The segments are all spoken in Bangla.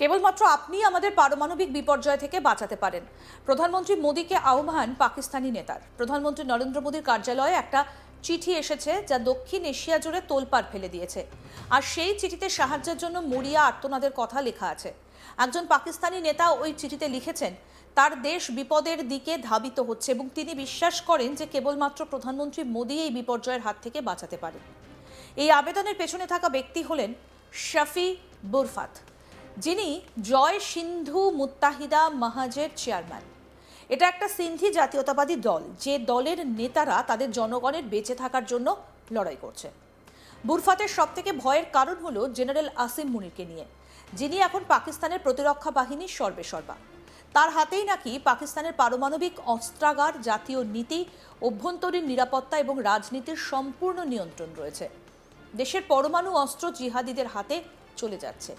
কেবলমাত্র আপনি আমাদের পারমাণবিক বিপর্যয় থেকে বাঁচাতে পারেন। প্রধানমন্ত্রী মোদীকে আহ্বান পাকিস্তানি নেতার। প্রধানমন্ত্রী নরেন্দ্র মোদীর কার্যালয়ে একটা চিঠি এসেছে যা দক্ষিণ এশিয়া জুড়ে তোলপাড় ফেলে দিয়েছে। আর সেই চিঠিতে সাহায্যের জন্য মরিয়া আর্তনাদের কথা লেখা আছে। একজন পাকিস্তানি নেতা ওই চিঠিতে লিখেছেন তার দেশ বিপদের দিকে ধাবিত হচ্ছে এবং তিনি বিশ্বাস করেন যে কেবলমাত্র প্রধানমন্ত্রী মোদী এই বিপর্যয়ের হাত থেকে বাঁচাতে পারেন। এই আবেদনের পেছনে থাকা ব্যক্তি হলেন শফি বুরফাত, যিনি জয় সিন্ধু মুত্তাহিদা মহাজের চেয়ারম্যান। এটা একটা সিন্ধি জাতীয়তাবাদী দল, যে দলের নেতারা তাদের জনগণের বেঁচে থাকার জন্য লড়াই করছে। বুরফাতের সবথেকে ভয়ের কারণ হলো জেনারেল আসিম মুনিরকে নিয়ে, যিনি এখন পাকিস্তানের প্রতিরক্ষা বাহিনীর সর্বেসর্বা। তার হাতেই নাকি পাকিস্তানের পারমাণবিক অস্ত্রাগার, জাতীয় নীতি, অভ্যন্তরীণ নিরাপত্তা এবং রাজনীতির সম্পূর্ণ নিয়ন্ত্রণ রয়েছে। দেশের পরমাণু অস্ত্র জিহাদিদের হাতে চলে যাচ্ছে।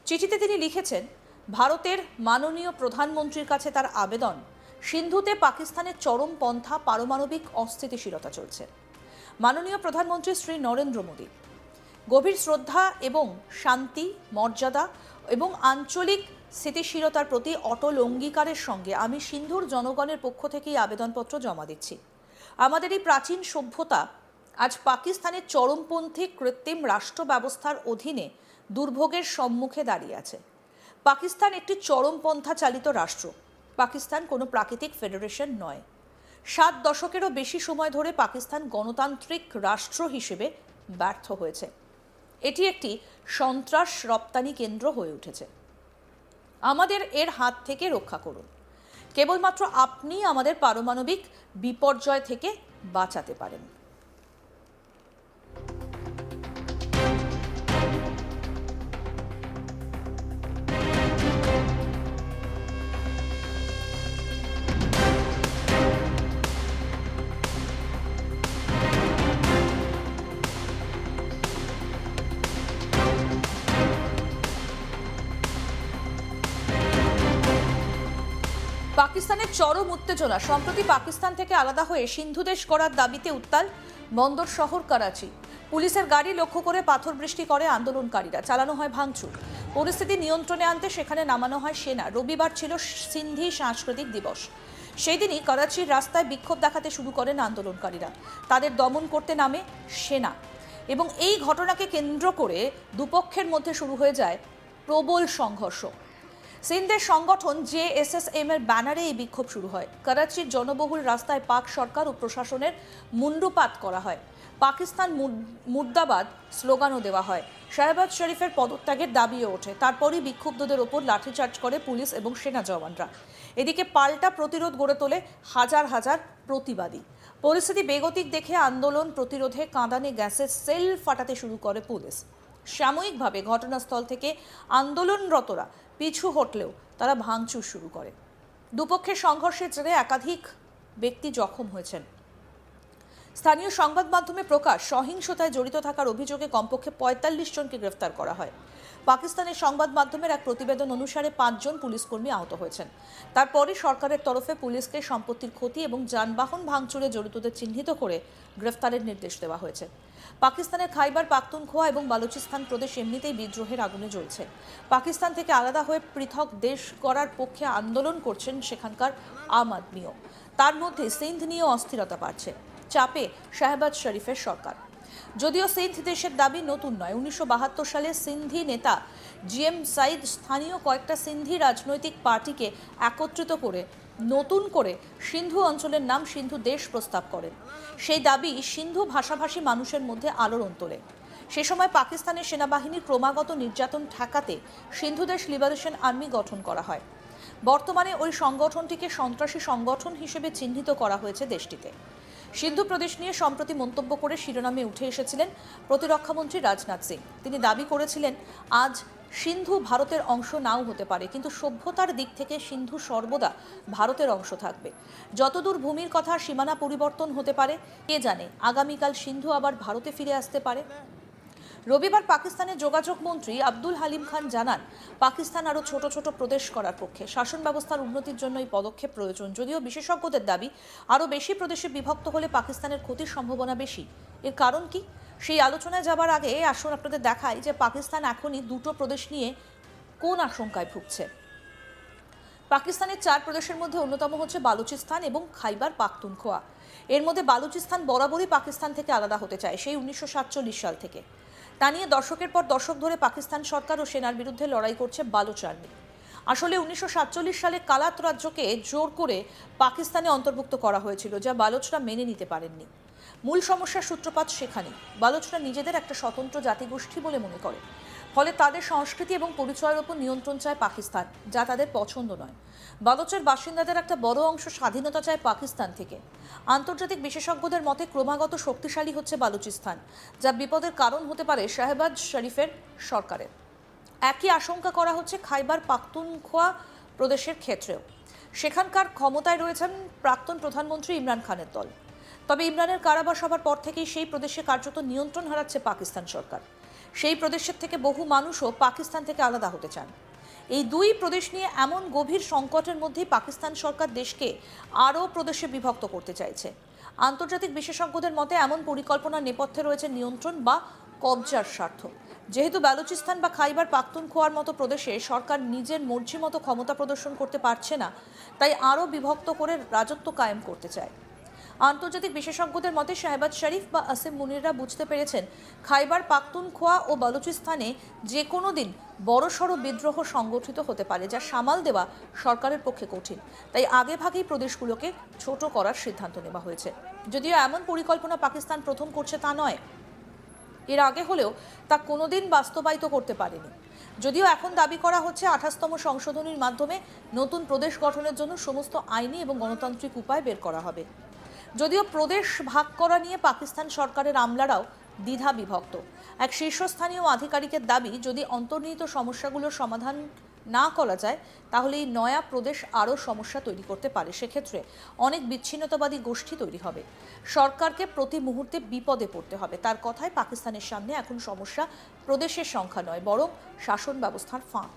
চিঠিতে তিনি লিখেছেন, ভারতের মাননীয় প্রধানমন্ত্রীর কাছে তার আবেদন, সিন্ধুতে পাকিস্তানের চরমপন্থা পারমাণবিক অস্থিতিশীলতা চলছে। মাননীয় প্রধানমন্ত্রী শ্রী নরেন্দ্র মোদী, গভীর শ্রদ্ধা এবং শান্তি, মর্যাদা এবং আঞ্চলিক স্থিতিশীলতার প্রতি অটল অঙ্গীকারের সঙ্গে আমি সিন্ধুর জনগণের পক্ষ থেকেই আবেদনপত্র জমা দিচ্ছি। আমাদের এই প্রাচীন সভ্যতা আজ পাকিস্তানের চরমপন্থী কৃত্রিম রাষ্ট্র ব্যবস্থার অধীনে দুর্ভোগের সম্মুখে দাঁড়িয়ে আছে। পাকিস্তান একটি চরমপন্থা চালিত রাষ্ট্র। পাকিস্তান কোনো প্রাকৃতিক ফেডারেশন নয়। 7 দশকেরও বেশি সময় ধরে পাকিস্তান গণতান্ত্রিক রাষ্ট্র হিসেবে ব্যর্থ হয়েছে। এটি একটি সন্ত্রাস রপ্তানি কেন্দ্র হয়ে উঠেছে। আমাদের এর হাত থেকে রক্ষা করুন। কেবলমাত্র আপনি আমাদের পারমাণবিক বিপর্যয় থেকে বাঁচাতে পারেন। পাকিস্তানের চরম উত্তেজনা। সম্প্রতি পাকিস্তান থেকে আলাদা হয়ে সিন্ধু দেশ করার দাবিতে উত্তাল বন্দর শহর করাচি। পুলিশের গাড়ি লক্ষ্য করে পাথর বৃষ্টি করে আন্দোলনকারীরা, চালানো হয় ভাঙচুর। পরিস্থিতি নিয়ন্ত্রণে আনতে সেখানে নামানো হয় সেনা। রবিবার ছিল সিন্ধি সাংস্কৃতিক দিবস। সেই দিনই করাচির রাস্তায় বিক্ষোভ দেখাতে শুরু করেন আন্দোলনকারীরা। তাদের দমন করতে নামে সেনা এবং এই ঘটনাকে কেন্দ্র করে দুপক্ষের মধ্যে শুরু হয়ে যায় প্রবল সংঘর্ষ। সিন্ধের সংগঠন জেএসএসএম এর ব্যানারে এই বিক্ষোভ শুরু হয়। করাচির জনবহুল রাস্তায় পাক সরকার ও প্রশাসনের মুন্ডুপাত করা হয়। পাকিস্তান মুর্দাবাদ স্লোগানও দেওয়া হয়। শাহবাজ শরীফের পদত্যাগের দাবিও ওঠে। তারপরই বিক্ষুব্ধদের ওপর লাঠিচার্জ করে পুলিশ এবং সেনা জওয়ানরা। এদিকে পাল্টা প্রতিরোধ গড়ে তোলে হাজার হাজার প্রতিবাদী। পরিস্থিতি বেগতিক দেখে আন্দোলন প্রতিরোধে কাঁদানে গ্যাসের সেল ফাটাতে শুরু করে পুলিশ। সাময়িকভাবে ঘটনাস্থল থেকে আন্দোলনরতরা পিছু হটলেও তারা ভাঙচুর শুরু করে। দুপক্ষের সংঘর্ষের জেরে একাধিক ব্যক্তি জখম হয়েছেন। স্থানীয় সংবাদ মাধ্যমে প্রকাশ, সহিংসতায় জড়িত থাকার অভিযোগে কমপক্ষে 45 জনকে গ্রেফতার করা হয়। পাকিস্তানের সংবাদ মাধ্যমের এক প্রতিবেদন অনুসারে 5 জন পুলিশকর্মী আহত হয়েছেন। তারপরই সরকারের তরফে পুলিশকে সম্পত্তির ক্ষতি এবং যানবাহন ভাঙচুরে জড়িতদের চিহ্নিত করে গ্রেফতারের নির্দেশ দেওয়া হয়েছে। পাকিস্তানের খাইবার পাখতুনখোয়া এবং বালুচিস্তান প্রদেশ এমনিতেই বিদ্রোহের আগুনে জ্বলছে। পাকিস্তান থেকে আলাদা হয়ে পৃথক দেশ গড়ার পক্ষে আন্দোলন করছেন সেখানকার আম আদমিও। তার মধ্যে সিন্ধ নিয়েও অস্থিরতা বাড়ছে। চাপে শাহবাজ শরীফের সরকার। যদিও সিন্ধ দেশের দাবি নতুন নয়। 1972 সালে সিন্ধি নেতা জিএম সাইদ স্থানীয় কয়েকটা সিন্ধি রাজনৈতিক পার্টিকে একত্রিত করে নতুন করে সিন্ধু অঞ্চলের নাম সিন্ধু দেশ প্রস্তাব করেন। সেই দাবি সিন্ধু ভাষাভাষী মানুষের মধ্যে আলোড়ন তোলে। সে সময় পাকিস্তানের সেনাবাহিনীর ক্রমাগত নির্যাতন ঠেকাতে সিন্ধু দেশ লিবারেশন আর্মি গঠন করা হয়। বর্তমানে ওই সংগঠনটিকে সন্ত্রাসী সংগঠন হিসেবে চিহ্নিত করা হয়েছে দেশটিতে। সিন্ধু প্রদেশ নিয়ে সম্প্রতি মন্তব্য করে শিরোনামে উঠে এসেছিলেন প্রতিরক্ষামন্ত্রী রাজনাথ সিং। তিনি দাবি করেছিলেন, আজ সিন্ধু ভারতের অংশ নাও হতে পারে, কিন্তু সভ্যতার দিক থেকে সিন্ধু সর্বদা ভারতের অংশ থাকবে। যতদূর ভূমির কথা সীমানা পরিবর্তন হতে পারে, কে জানে আগামীকাল সিন্ধু আবার ভারতে ফিরে আসতে পারে। রবিবার পাকিস্তানের যোগাযোগ মন্ত্রী আব্দুল হালিম খান জানান, পাকিস্তান আরও ছোট ছোট প্রদেশ করার পক্ষে। শাসন ব্যবস্থার উন্নতির জন্য এই পদক্ষেপ প্রয়োজন। যদিও বিশেষজ্ঞদের দাবি, আরও বেশি প্রদেশে বিভক্ত হলে পাকিস্তানের ক্ষতির সম্ভাবনা বেশি। এর কারণ কি, সেই আলোচনায় যাবার আগে আসুন আপনাদের দেখাই যে পাকিস্তান এখনই দুটো প্রদেশ নিয়ে কোন আশঙ্কায় ভুগছে? পাকিস্তানের 4 প্রদেশের মধ্যে অন্যতম হচ্ছে বালুচিস্তান এবং খাইবার পাখতুনখোয়া। এর মধ্যে বালুচিস্তান বরাবরই পাকিস্তান থেকে আলাদা হতে চায়, সেই 1947 সাল থেকে। তা নিয়ে দশকের পর দশক ধরে পাকিস্তান সরকার ও সেনার বিরুদ্ধে লড়াই করছে বালুচ আর্মি। আসলে 1947 সালে কালাত রাজ্যকে জোর করে পাকিস্তানে অন্তর্ভুক্ত করা হয়েছিল, যা বালুচরা মেনে নিতে পারেননি। মূল সমস্যার সূত্রপাত সেখানেই। বালুচরা নিজেদের একটা স্বতন্ত্র জাতিগোষ্ঠী বলে মনে করে, ফলে তাদের সংস্কৃতি এবং পরিচয়ের ওপর নিয়ন্ত্রণ চায় পাকিস্তান, যা তাদের পছন্দ নয়। বালুচের বাসিন্দাদের একটা বড় অংশ স্বাধীনতা চায় পাকিস্তান থেকে। আন্তর্জাতিক বিশেষজ্ঞদের মতে ক্রমাগত শক্তিশালী হচ্ছে বালুচিস্তান, যা বিপদের কারণ হতে পারে শাহবাজ শরীফের সরকারের। একই আশঙ্কা করা হচ্ছে খাইবার পাখতুনখোয়া প্রদেশের ক্ষেত্রেও। সেখানকার ক্ষমতায় রয়েছেন প্রাক্তন প্রধানমন্ত্রী ইমরান খানের দল। তবে ইমরানের কারাবাস হবার পর থেকেই সেই প্রদেশে কার্যত নিয়ন্ত্রণ হারাচ্ছে পাকিস্তান সরকার। সেই প্রদেশের থেকে বহু মানুষও পাকিস্তান থেকে আলাদা হতে চান। এই দুই প্রদেশ নিয়ে এমন গভীর সংকটের মধ্যেই পাকিস্তান সরকার দেশকে আরও প্রদেশে বিভক্ত করতে চাইছে। আন্তর্জাতিক বিশেষজ্ঞদের মতে এমন পরিকল্পনার নেপথ্যে রয়েছে নিয়ন্ত্রণ বা কবজার স্বার্থ। যেহেতু বালুচিস্তান বা খাইবার পাখতুনখোয়ার মতো প্রদেশে সরকার নিজের মর্জি মতো ক্ষমতা প্রদর্শন করতে পারছে না, তাই আরও বিভক্ত করে রাজত্ব কায়েম করতে চায়। আন্তর্জাতিক বিশেষজ্ঞদের মতে শাহবাজ শরীফ বা আসিম মুনিররা বুঝতে পেরেছেন খাইবার পাখতুনখোয়া ও বালুচিস্তানে যে কোনো দিন বড়সড় বিদ্রোহ সংগঠিত হতে পারে, যা সামাল দেওয়া সরকারের পক্ষে কঠিন। তাই আগেভাগেই প্রদেশগুলোকে ছোট করার সিদ্ধান্ত নেওয়া হয়েছে। যদিও এমন পরিকল্পনা পাকিস্তান প্রথম করছে তা নয়, এর আগে হলেও তা কোনোদিন বাস্তবায়িত করতে পারেনি। যদিও এখন দাবি করা হচ্ছে 28তম সংশোধনীর মাধ্যমে নতুন প্রদেশ গঠনের জন্য সমস্ত আইনি এবং গণতান্ত্রিক উপায় বের করা হবে। যদিও প্রদেশ ভাগ করা নিয়ে পাকিস্তান সরকারের আমলারাও দ্বিধা বিভক্ত। এক শীর্ষস্থানীয় আধিকারিকের দাবি, যদি অন্তর্নিহিত সমস্যাগুলোর সমাধান না করা যায় তাহলে এই নয়া প্রদেশ আরও সমস্যা তৈরি করতে পারে। সেক্ষেত্রে অনেক বিচ্ছিন্নতাবাদী গোষ্ঠী তৈরি হবে। সরকারকে প্রতি মুহূর্তে বিপদে পড়তে হবে। তার কথায় পাকিস্তানের সামনে এখন সমস্যা প্রদেশের সংখ্যা নয়, বরং শাসন ব্যবস্থার ফাঁক।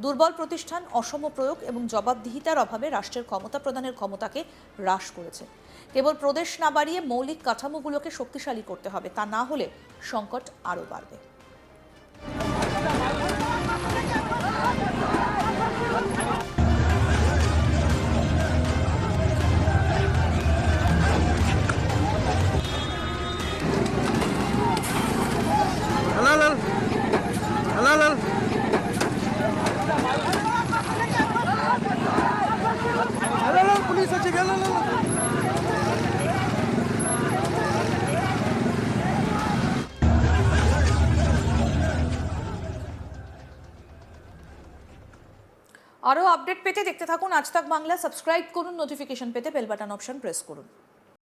দুর্বল প্রতিষ্ঠান, অসম প্রয়োগ এবং জবাবদিহিতার অভাবে রাষ্ট্রের ক্ষমতা প্রদানের ক্ষমতাকে হ্রাস করেছে। কেবল প্রদেশ না বাড়িয়ে মৌলিক কাঠামোগুলোকে শক্তিশালী করতে হবে, তা না হলে সংকট আরও বাড়বে। পুলিশ আছে গেল। আরও আপডেট পেতে দেখতে থাকুন আজ তাক বাংলা। সাবস্ক্রাইব করুন, নোটিফিকেশন পেতে বেল বাটন অপশন প্রেস করুন।